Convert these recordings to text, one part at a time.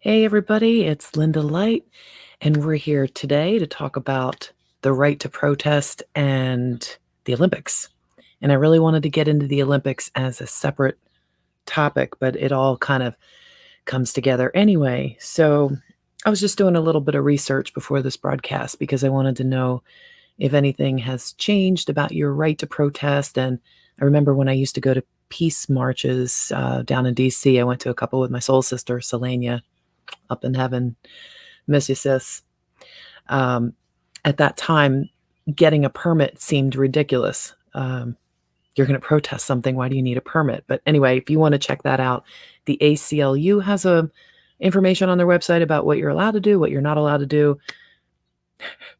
Hey, everybody, it's Linda Light, and we're here today to talk about the right to protest and the Olympics. And I really wanted to get into the Olympics as a separate topic, but it all kind of comes together anyway. So I was just doing a little bit of research before this broadcast because I wanted to know if anything has changed about your right to protest. And I remember when I used to go to peace marches down in DC, I went to a couple with my soul sister, Selenia, up in heaven. Miss you, sis. Um, at that time, getting a permit seemed ridiculous. You're going to protest something. Why do you need a permit? But anyway, if you want to check that out, the ACLU has a information on their website about what you're allowed to do, what you're not allowed to do.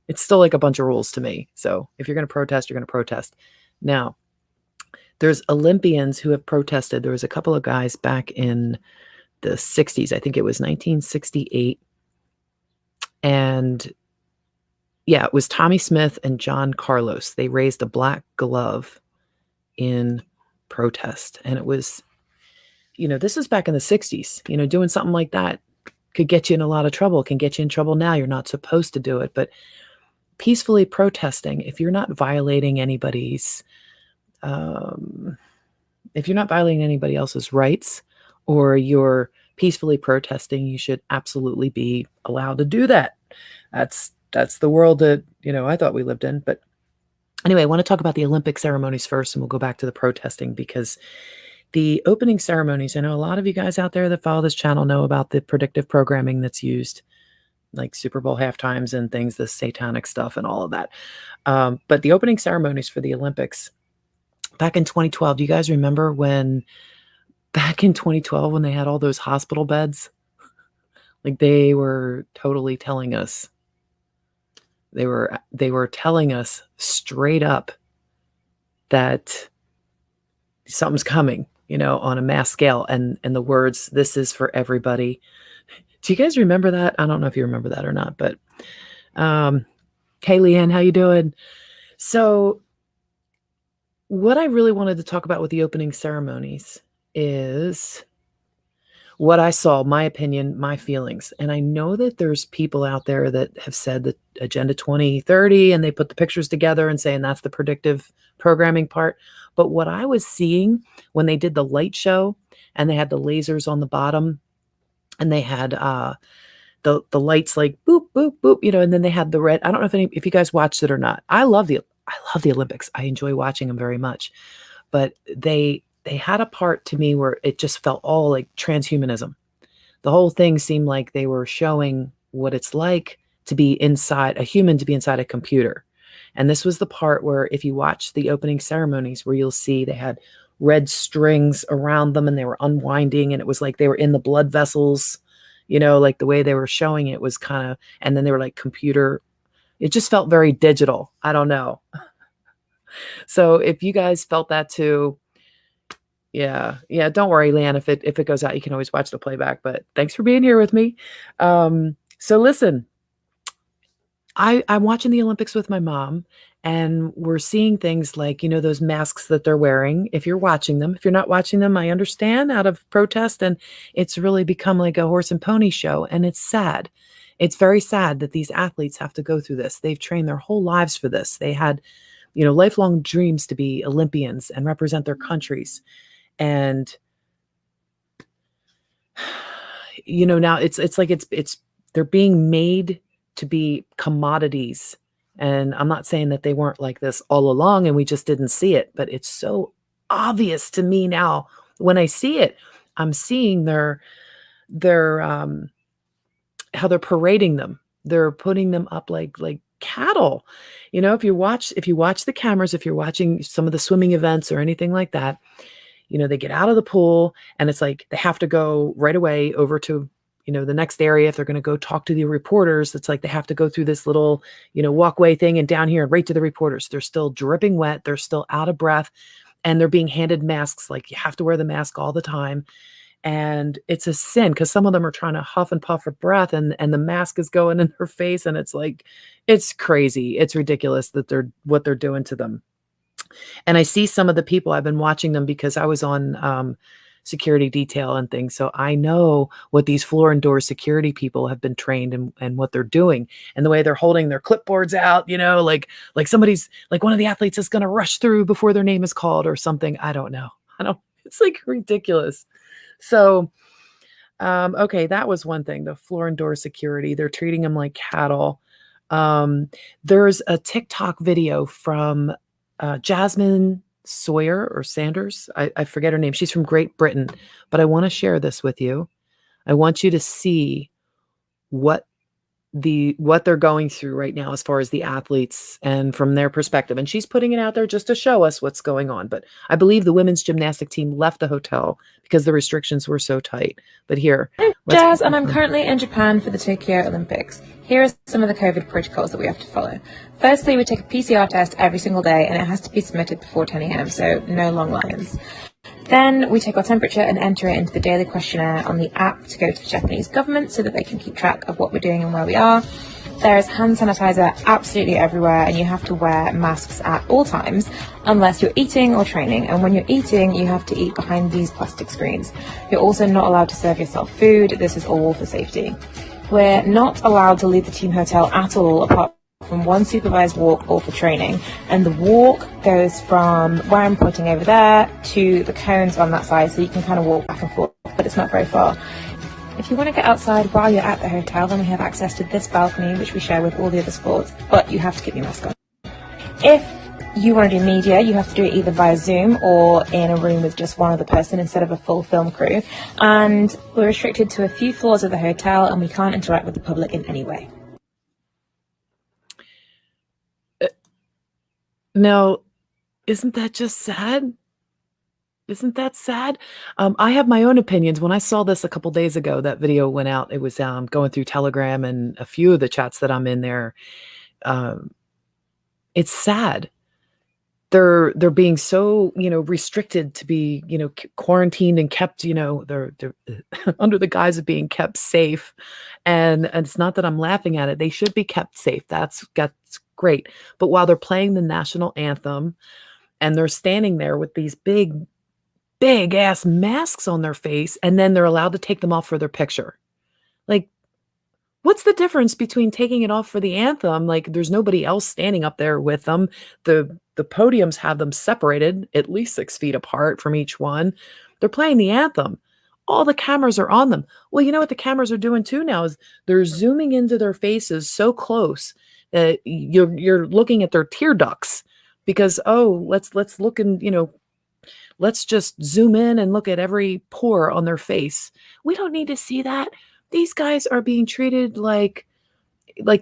It's still like a bunch of rules to me. So if you're going to protest, you're going to protest. Now, there's Olympians who have protested. There was a couple of guys back in the 60s. I think it was 1968. And yeah, it was Tommy Smith and John Carlos. They raised a black glove in protest. And it was, this is back in the 60s. Doing something like that could get you in a lot of trouble, can get you in trouble now. You're not supposed to do it. But peacefully protesting, if you're not violating if you're not violating anybody else's rights, or you're peacefully protesting, you should absolutely be allowed to do that. That's the world that, I thought we lived in. But anyway, I want to talk about the Olympic ceremonies first, and we'll go back to the protesting, because the opening ceremonies, I know a lot of you guys out there that follow this channel know about the predictive programming that's used, like Super Bowl halftimes and things, the satanic stuff and all of that. But the opening ceremonies for the Olympics back in 2012, do you guys remember back in 2012 when they had all those hospital beds? Like, they were totally telling us, they were telling us straight up that something's coming, on a mass scale, and the words, "This is for everybody." Do you guys remember that? I don't know if you remember that or not, but hey, Leanne, how you doing? So what I really wanted to talk about with the opening ceremonies is what I saw, my opinion, my feelings. And I know that there's people out there that have said that Agenda 2030, and they put the pictures together and saying that's the predictive programming part. But what I was seeing when they did the light show, and they had the lasers on the bottom, and they had the lights like boop, boop, boop, and then they had the red. I don't know if you guys watched it or not. I love the Olympics. I enjoy watching them very much. But they had a part to me where it just felt all like transhumanism. The whole thing seemed like they were showing what it's like to be inside a human, to be inside a computer. And this was the part where, if you watch the opening ceremonies, where you'll see they had red strings around them and they were unwinding, and it was like they were in the blood vessels, like the way they were showing it was kind of, and then they were like computer. It just felt very digital. I don't know. So if you guys felt that too, yeah. Don't worry, Leanne. If it goes out, you can always watch the playback. But thanks for being here with me. So listen, I'm watching the Olympics with my mom, and we're seeing things like, those masks that they're wearing. If you're watching them, if you're not watching them, I understand, out of protest, and it's really become like a horse and pony show, and it's sad. It's very sad that these athletes have to go through this. They've trained their whole lives for this. They had, lifelong dreams to be Olympians and represent their countries. And now it's like it's they're being made to be commodities. And I'm not saying that they weren't like this all along and we just didn't see it, but it's so obvious to me now. When I see it, I'm seeing their how they're parading them. They're putting them up like cattle. If you watch the cameras, if you're watching some of the swimming events or anything like that, they get out of the pool, and it's like they have to go right away over to, the next area. If they're going to go talk to the reporters, it's like they have to go through this little, walkway thing, and down here and right to the reporters. They're still dripping wet. They're still out of breath, and they're being handed masks. Like, you have to wear the mask all the time. And it's a sin, because some of them are trying to huff and puff for breath, and the mask is going in their face. And it's like, it's crazy. It's ridiculous that what they're doing to them. And I see some of the people, I've been watching them because I was on security detail and things. So I know what these floor and door security people have been trained and what they're doing and the way they're holding their clipboards out, like somebody's like one of the athletes is going to rush through before their name is called or something. I don't know. It's like ridiculous. So, okay, that was one thing, the floor and door security. They're treating them like cattle. There's a TikTok video from Jasmine Sawyer or Sanders. I forget her name. She's from Great Britain, but I want to share this with you. I want you to see what they're going through right now as far as the athletes and from their perspective. And she's putting it out there just to show us what's going on. But I believe the women's gymnastic team left the hotel because the restrictions were so tight. But here, I'm Jazz, and I'm currently in Japan for the Tokyo Olympics. Here are some of the COVID protocols that we have to follow. Firstly, we take a PCR test every single day, and it has to be submitted before 10 a.m, so no long lines. Then we take our temperature and enter it into the daily questionnaire on the app to go to the Japanese government so that they can keep track of what we're doing and where we are. There is hand sanitizer absolutely everywhere, and you have to wear masks at all times unless you're eating or training. And when you're eating, you have to eat behind these plastic screens. You're also not allowed to serve yourself food. This is all for safety. We're not allowed to leave the team hotel at all, apart from one supervised walk or for training, and the walk goes from where I'm pointing over there to the cones on that side, so you can kind of walk back and forth, but it's not very far. If you want to get outside while you're at the hotel, then we have access to this balcony, which we share with all the other sports, but you have to keep your mask on. If you want to do media, you have to do it either via Zoom or in a room with just one other person instead of a full film crew, and we're restricted to a few floors of the hotel, and we can't interact with the public in any way. Now, isn't that just sad? Isn't that sad? I have my own opinions. When I saw this a couple days ago, that video went out. It was going through Telegram and a few of the chats that I'm in there. It's sad. They're being so restricted to be quarantined and kept they're under the guise of being kept safe, and it's not that I'm laughing at it. They should be kept safe. That's great. But while they're playing the national anthem and they're standing there with these big ass masks on their face, and then they're allowed to take them off for their picture. Like, what's the difference between taking it off for the anthem? Like, there's nobody else standing up there with them. The podiums have them separated at least 6 feet apart from each one. They're playing the anthem. All the cameras are on them. Well, you know what the cameras are doing too now is they're zooming into their faces so close that you're looking at their tear ducts because, let's look and, let's just zoom in and look at every pore on their face. We don't need to see that. These guys are being treated like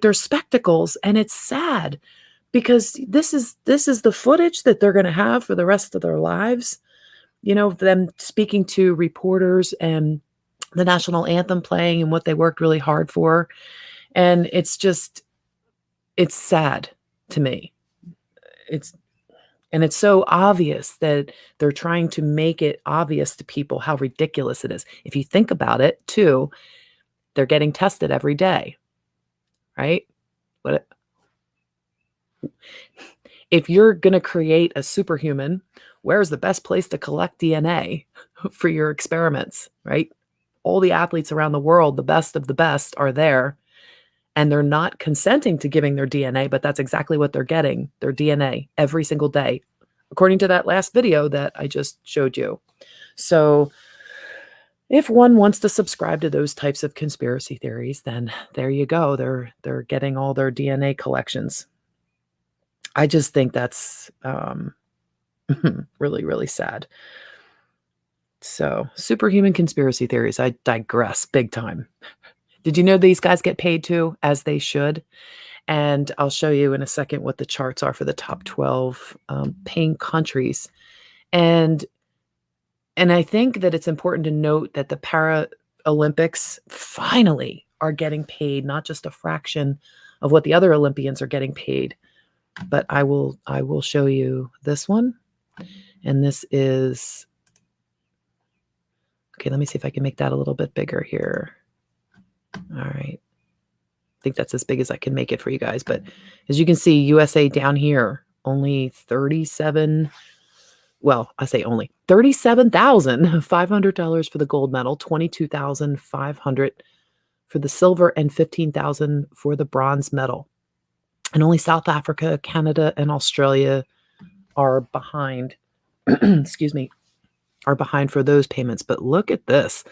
they're spectacles, and it's sad because this is the footage that they're going to have for the rest of their lives. Them speaking to reporters and the national anthem playing and what they worked really hard for. And it's sad to me. It's so obvious that they're trying to make it obvious to people how ridiculous it is. If you think about it, too, they're getting tested every day, right? But if you're going to create a superhuman, where's the best place to collect DNA for your experiments, right? All the athletes around the world, the best of the best, are there, and they're not consenting to giving their DNA, but that's exactly what they're getting, their DNA, every single day, according to that last video that I just showed you. So if one wants to subscribe to those types of conspiracy theories, then there you go. They're getting all their DNA collections. I just think that's really, really sad. So, superhuman conspiracy theories. I digress big time. Did you know these guys get paid too, as they should? And I'll show you in a second what the charts are for the top 12 paying countries. And I think that it's important to note that the Paralympics finally are getting paid, not just a fraction of what the other Olympians are getting paid. But I will show you this one. And this is, okay, let me see if I can make that a little bit bigger here. All right. I think that's as big as I can make it for you guys. But as you can see, USA down here, only 37, well, I say only, $37,500 for the gold medal, 22,500 for the silver, and 15,000 for the bronze medal. And only South Africa, Canada, and Australia are behind. Excuse me, are behind for those payments. But look at this.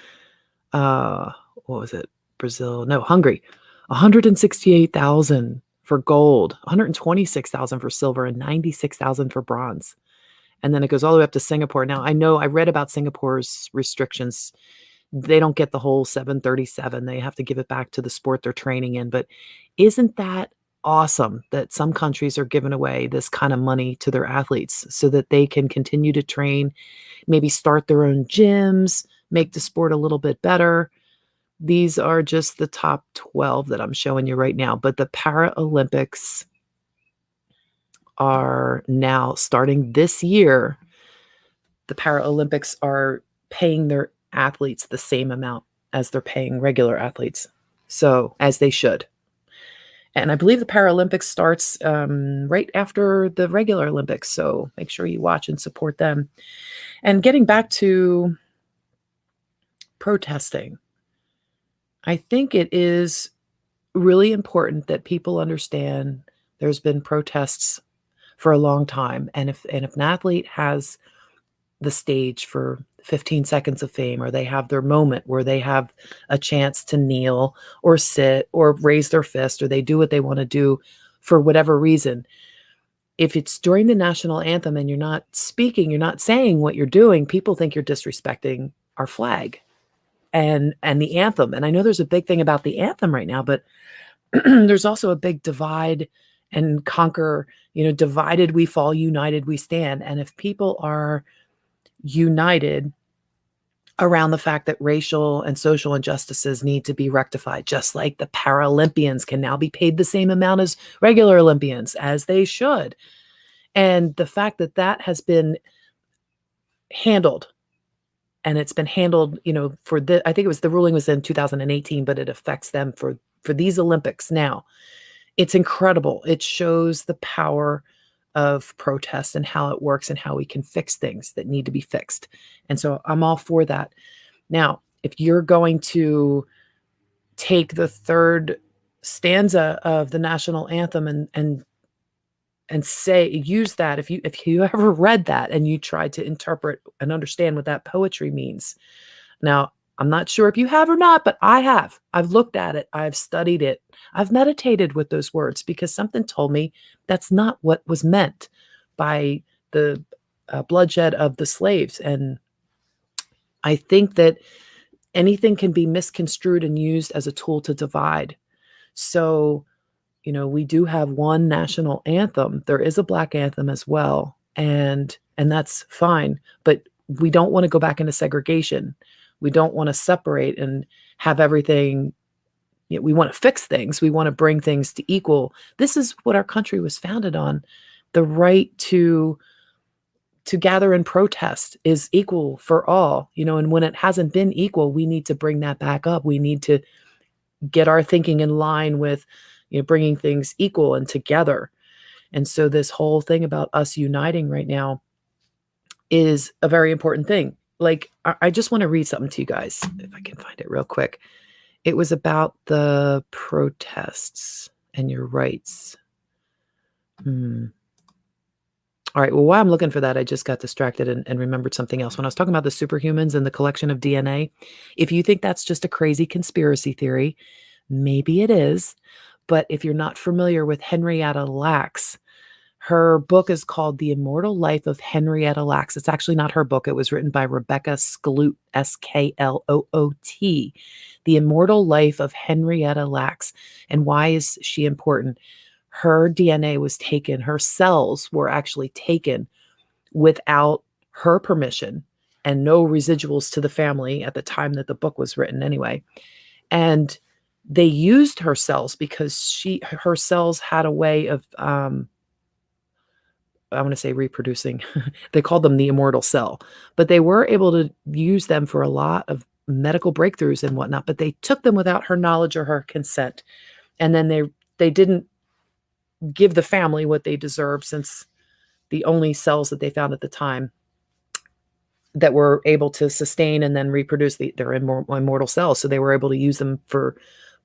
What was it? Brazil? No, Hungary. 168,000 for gold, 126,000 for silver, and 96,000 for bronze. And then it goes all the way up to Singapore. Now, I know I read about Singapore's restrictions. They don't get the whole 737. They have to give it back to the sport they're training in. But isn't that awesome that some countries are giving away this kind of money to their athletes so that they can continue to train, maybe start their own gyms, make the sport a little bit better? These are just the top 12 that I'm showing you right now. But the Paralympics are now starting this year. The Paralympics are paying their athletes the same amount as they're paying regular athletes. So, as they should. And I believe the Paralympics starts right after the regular Olympics. So make sure you watch and support them. And getting back to protesting, I think it is really important that people understand there's been protests for a long time. And if an athlete has the stage for 15 seconds of fame, or they have their moment where they have a chance to kneel or sit or raise their fist, or they do what they want to do for whatever reason, if it's during the national anthem and you're not speaking, you're not saying what you're doing, people think you're disrespecting our flag and the anthem. And I know there's a big thing about the anthem right now, but there's also a big divide and conquer, divided we fall, united we stand. And if people are united around the fact that racial and social injustices need to be rectified, just like the Paralympians can now be paid the same amount as regular Olympians, as they should. And the fact that that has been handled, and it's been handled, I think it was, the ruling was in 2018, but it affects them for these Olympics now. It's incredible. It shows the power of protest and how it works and how we can fix things that need to be fixed. And so I'm all for that. Now, if you're going to take the third stanza of the national anthem and say, use that, if you ever read that and you tried to interpret and understand what that poetry means. Now, I'm not sure if you have or not, but I have. I've looked at it. I've studied it. I've meditated with those words because something told me that's not what was meant by the bloodshed of the slaves. And I think that anything can be misconstrued and used as a tool to divide. So, we do have one national anthem. There is a Black anthem as well, and that's fine. But we don't want to go back into segregation. We don't want to separate and have everything. We want to fix things. We want to bring things to equal. This is what our country was founded on. The right to gather and protest is equal for all, and when it hasn't been equal, we need to bring that back up. We need to get our thinking in line with, bringing things equal and together. And so this whole thing about us uniting right now is a very important thing. Like, I just want to read something to you guys, if I can find it real quick. It was about the protests and your rights. All right. Well, while I'm looking for that, I just got distracted and remembered something else. When I was talking about the superhumans and the collection of DNA, if you think that's just a crazy conspiracy theory, maybe it is. But if you're not familiar with Henrietta Lacks, her book is called The Immortal Life of Henrietta Lacks. It's actually not her book. It was written by Rebecca Skloot, Skloot. The Immortal Life of Henrietta Lacks. And why is she important? Her DNA was taken, her cells were actually taken without her permission and no residuals to the family at the time that the book was written anyway. And they used her cells because her cells had a way of, I want to say reproducing. They called them the immortal cell, but they were able to use them for a lot of medical breakthroughs and whatnot, but they took them without her knowledge or her consent. And then they didn't give the family what they deserved, since the only cells that they found at the time that were able to sustain and then reproduce their immortal cells. So they were able to use them for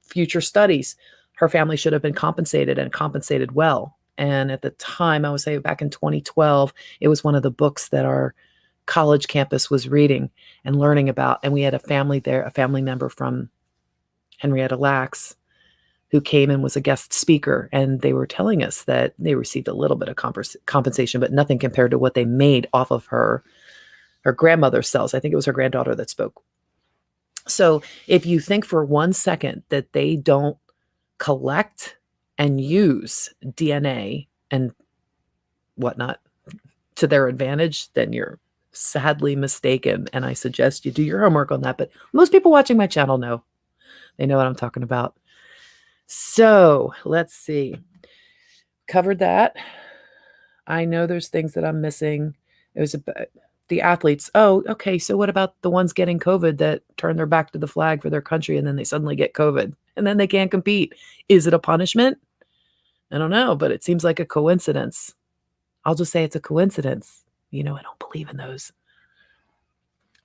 future studies. Her family should have been compensated and compensated well. And at the time, I would say back in 2012, it was one of the books that our college campus was reading and learning about. And we had a family there, a family member from Henrietta Lacks, who came and was a guest speaker. And they were telling us that they received a little bit of compensation, but nothing compared to what they made off of her grandmother's cells. I think it was her granddaughter that spoke. So if you think for 1 second that they don't collect and use DNA and whatnot to their advantage, then you're sadly mistaken. And I suggest you do your homework on that. But most people watching my channel know. They know what I'm talking about. So let's see. Covered that. I know there's things that I'm missing. It was about the athletes. Oh, okay. So what about the ones getting COVID that turn their back to the flag for their country and then they suddenly get COVID and then they can't compete? Is it a punishment? I don't know, but it seems like a coincidence. I'll just say it's a coincidence. I don't believe in those.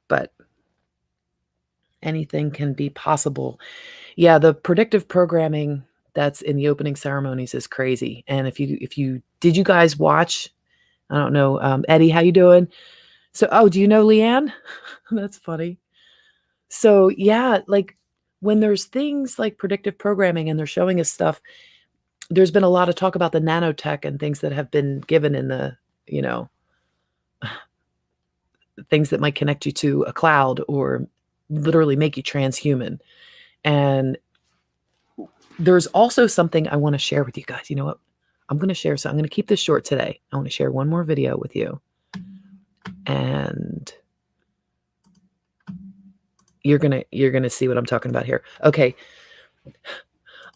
But anything can be possible. Yeah, the predictive programming that's in the opening ceremonies is crazy. And if you did you guys watch? I don't know, Eddie, how you doing? So, do you know Leanne? That's funny. So yeah, like when there's things like predictive programming and they're showing us stuff, there's been a lot of talk about the nanotech and things that have been given in the, things that might connect you to a cloud or literally make you transhuman. And there's also something I want to share with you guys. You know what? I'm going to share. So I'm going to keep this short today. I want to share one more video with you. And you're going to see what I'm talking about here. Okay.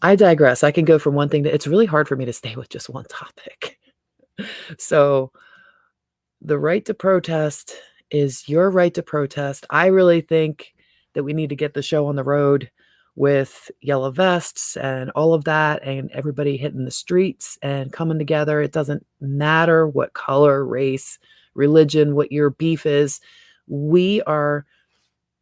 I digress. I can go from one thing to, it's really hard for me to stay with just one topic. So the right to protest is your right to protest. I really think that we need to get the show on the road with yellow vests and all of that and everybody hitting the streets and coming together. It doesn't matter what color, race, religion, what your beef is. We are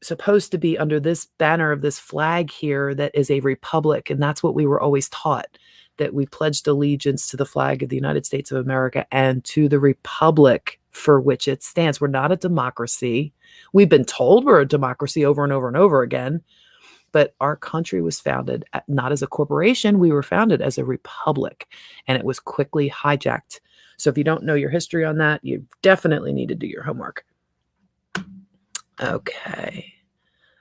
supposed to be under this banner of this flag here that is a republic. And that's what we were always taught, that we pledged allegiance to the flag of the United States of America and to the republic for which it stands. We're not a democracy. We've been told we're a democracy over and over and over again, but our country was founded not as a corporation. We were founded as a republic, and it was quickly hijacked. So if you don't know your history on that, you definitely need to do your homework. Okay.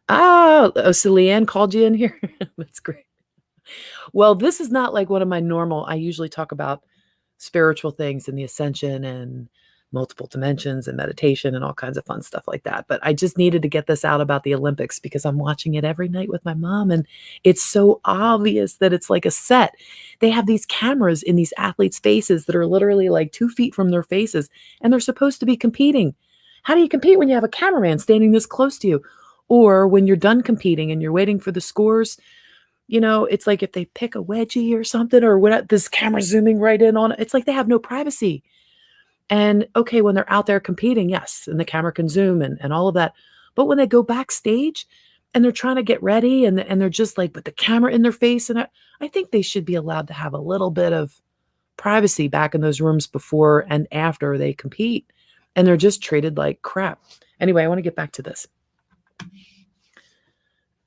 So Leanne called you in here. That's great. Well, this is not like one of my normal, I usually talk about spiritual things and the ascension and multiple dimensions and meditation and all kinds of fun stuff like that. But I just needed to get this out about the Olympics because I'm watching it every night with my mom. And it's so obvious that it's like a set. They have these cameras in these athletes' faces that are literally like 2 feet from their faces, and they're supposed to be competing. How do you compete when you have a cameraman standing this close to you? Or when you're done competing and you're waiting for the scores, it's like if they pick a wedgie or something, or what, this camera zooming right in on it, it's like they have no privacy. And okay, when they're out there competing, yes, and the camera can zoom and all of that. But when they go backstage and they're trying to get ready and they're just like with the camera in their face, and I think they should be allowed to have a little bit of privacy back in those rooms before and after they compete. And they're just treated like crap. Anyway, I want to get back to this.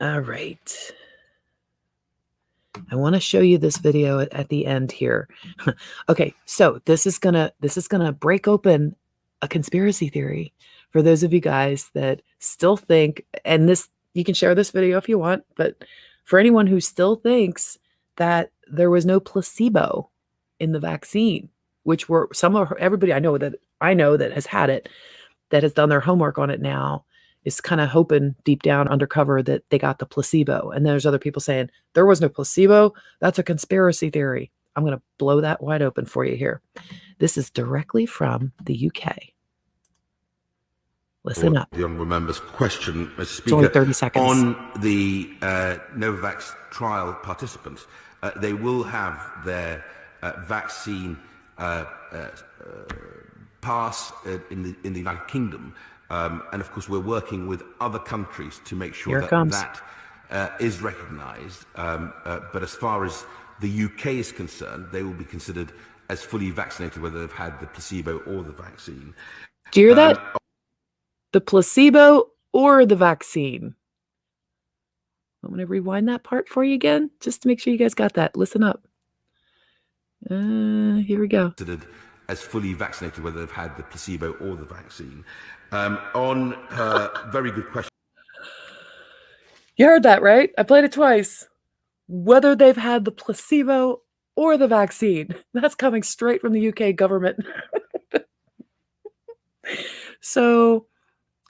All right. I want to show you this video at the end here. Okay, so this is gonna break open a conspiracy theory for those of you guys that still think, and this, you can share this video if you want, but for anyone who still thinks that there was no placebo in the vaccine, which were everybody I know that has had it, that has done their homework on it now, is kind of hoping deep down undercover that they got the placebo. And there's other people saying there was no placebo. That's a conspiracy theory. I'm going to blow that wide open for you here. This is directly from the UK. Listen up. The honourable member's question, Mr. Speaker, it's only 30 seconds. On the Novavax trial participants, they will have their vaccine pass in the United Kingdom And of course, we're working with other countries to make sure Here it comes. that is recognised. But as far as the UK is concerned, they will be considered as fully vaccinated, whether they've had the placebo or the vaccine. Do you hear that? The placebo or the vaccine. I'm going to rewind that part for you again, just to make sure you guys got that. Listen up. Here we go. Considered as fully vaccinated, whether they've had the placebo or the vaccine. On her very good question. You heard that, right? I played it twice. Whether they've had the placebo or the vaccine. That's coming straight from the UK government. So,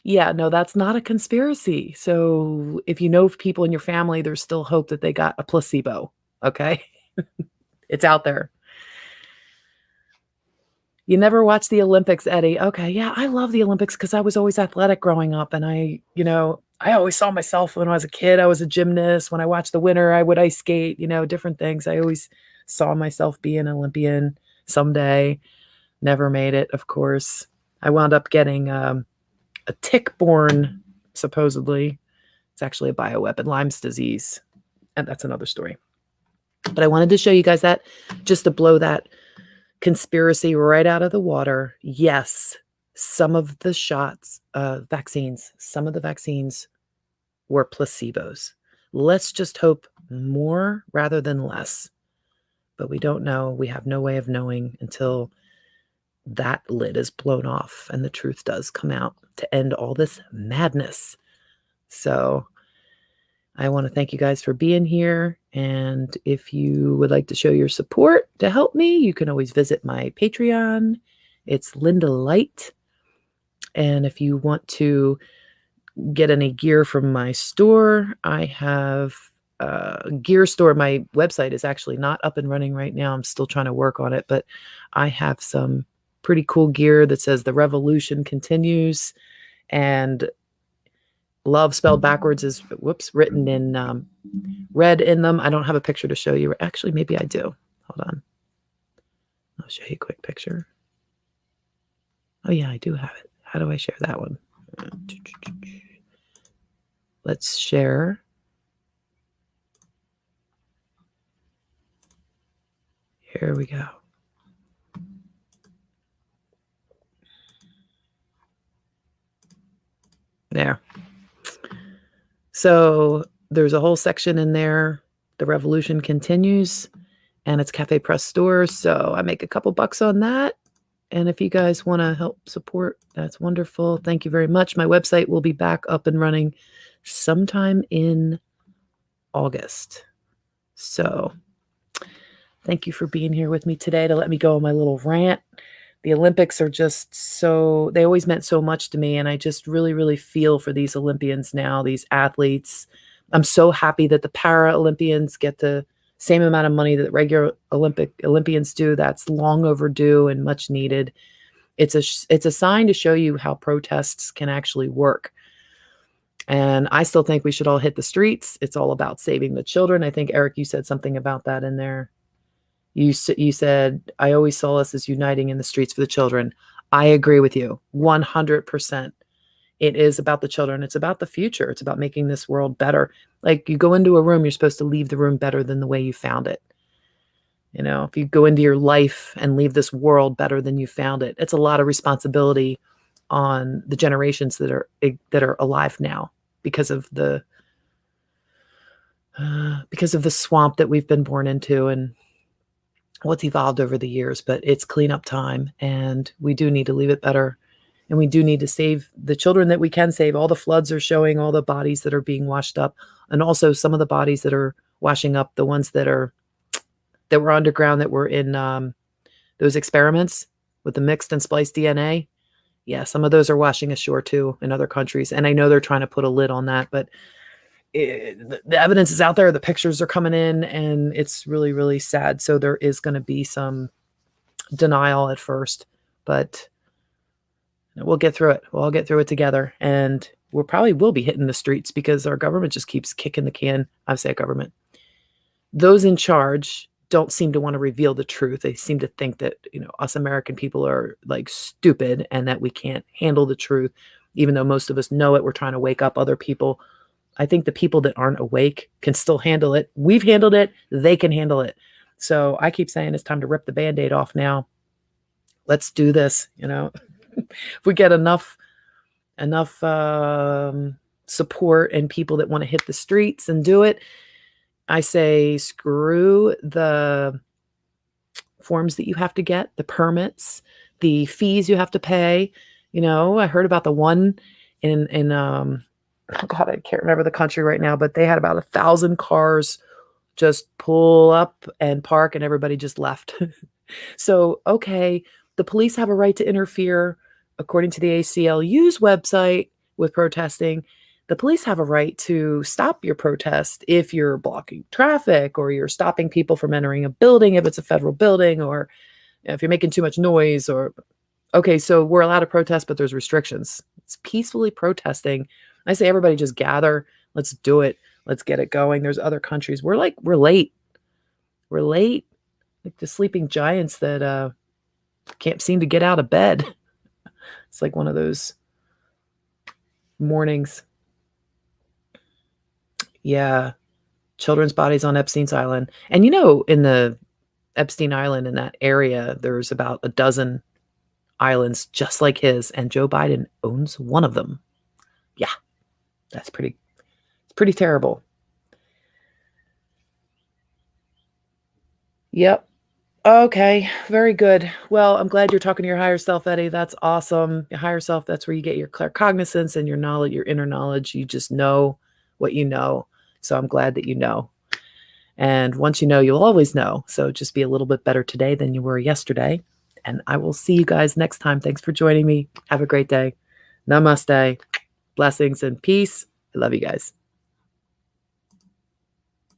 yeah, no, that's not a conspiracy. So if you know people in your family, there's still hope that they got a placebo. Okay. It's out there. You never watched the Olympics, Eddie. Okay. Yeah. I love the Olympics because I was always athletic growing up. And I always saw myself when I was a kid. I was a gymnast. When I watched the winter, I would ice skate, different things. I always saw myself be an Olympian someday. Never made it, of course. I wound up getting a tick-borne, supposedly. It's actually a bioweapon, Lyme's disease. And that's another story. But I wanted to show you guys that just to blow that conspiracy right out of the water. Yes, some of the vaccines were placebos. Let's just hope more rather than less. But we don't know. We have no way of knowing until that lid is blown off and the truth does come out to end all this madness. So I want to thank you guys for being here. And if you would like to show your support to help me, you can always visit my Patreon. It's Linda Light. And if you want to get any gear from my store, I have a gear store. My website is actually not up and running right now. I'm still trying to work on it, but I have some pretty cool gear that says the revolution continues, and love spelled backwards is written in red in them. I don't have a picture to show you. Actually, maybe I do. Hold on. I'll show you a quick picture. Oh yeah, I do have it. How do I share that one? Let's share. Here we go. There. So there's a whole section in there. The revolution continues, and it's Cafe Press Store. So I make a couple bucks on that. And if you guys want to help support, that's wonderful. Thank you very much. My website will be back up and running sometime in August. So thank you for being here with me today to let me go on my little rant. The Olympics are just they always meant so much to me. And I just really, really feel for these Olympians now, these athletes. I'm so happy that the Para-Olympians get the same amount of money that regular Olympians do. That's long overdue and much needed. It's a sign to show you how protests can actually work. And I still think we should all hit the streets. It's all about saving the children. I think, Eric, you said something about that in there. You said, I always saw us as uniting in the streets for the children. I agree with you 100%. It is about the children. It's about the future. It's about making this world better. Like, you go into a room, you're supposed to leave the room better than the way you found it. If you go into your life and leave this world better than you found it, it's a lot of responsibility on the generations that are alive now because of the swamp that we've been born into and what's evolved over the years. But it's cleanup time, and we do need to leave it better. And we do need to save the children that we can save. All the floods are showing all the bodies that are being washed up, and also some of the bodies that are washing up, the ones that were underground, that were in those experiments with the mixed and spliced DNA. Yeah, some of those are washing ashore too in other countries. And I know they're trying to put a lid on that, but the evidence is out there. The pictures are coming in, and it's really, really sad. So there is going to be some denial at first, but we'll get through it. We'll all get through it together, and we'll probably will be hitting the streets because our government just keeps kicking the can. I say government. Those in charge don't seem to want to reveal the truth. They seem to think that, us American people are like stupid and that we can't handle the truth. even though most of us know it. We're trying to wake up other people. I think the people that aren't awake can still handle it. We've handled it. They can handle it. So I keep saying it's time to rip the Band-Aid off now. Let's do this. If we get enough support and people that want to hit the streets and do it, I say screw the forms that you have to get, the permits, the fees you have to pay. I heard about the one in oh God, I can't remember the country right now, but they had about 1,000 cars just pull up and park, and everybody just left. So, okay, the police have a right to interfere, according to the ACLU's website, with protesting. The police have a right to stop your protest if you're blocking traffic or you're stopping people from entering a building if it's a federal building, or if you're making too much noise. Or okay, so we're allowed to protest, but there's restrictions. It's peacefully protesting. I say everybody just gather. Let's do it. Let's get it going. There's other countries. We're late. We're late. Like the sleeping giants that can't seem to get out of bed. It's like one of those mornings. Yeah. Children's bodies on Epstein's Island. And in the Epstein Island, in that area, there's about a dozen islands just like his, and Joe Biden owns one of them. Yeah. It's pretty terrible. Yep. Okay, very good. Well, I'm glad you're talking to your higher self, Eddie. That's awesome. Your higher self, that's where you get your claircognizance and your knowledge, your inner knowledge. You just know what you know. So I'm glad that you know. And once you know, you'll always know. So just be a little bit better today than you were yesterday. And I will see you guys next time. Thanks for joining me. Have a great day. Namaste. Blessings and peace. I love you guys.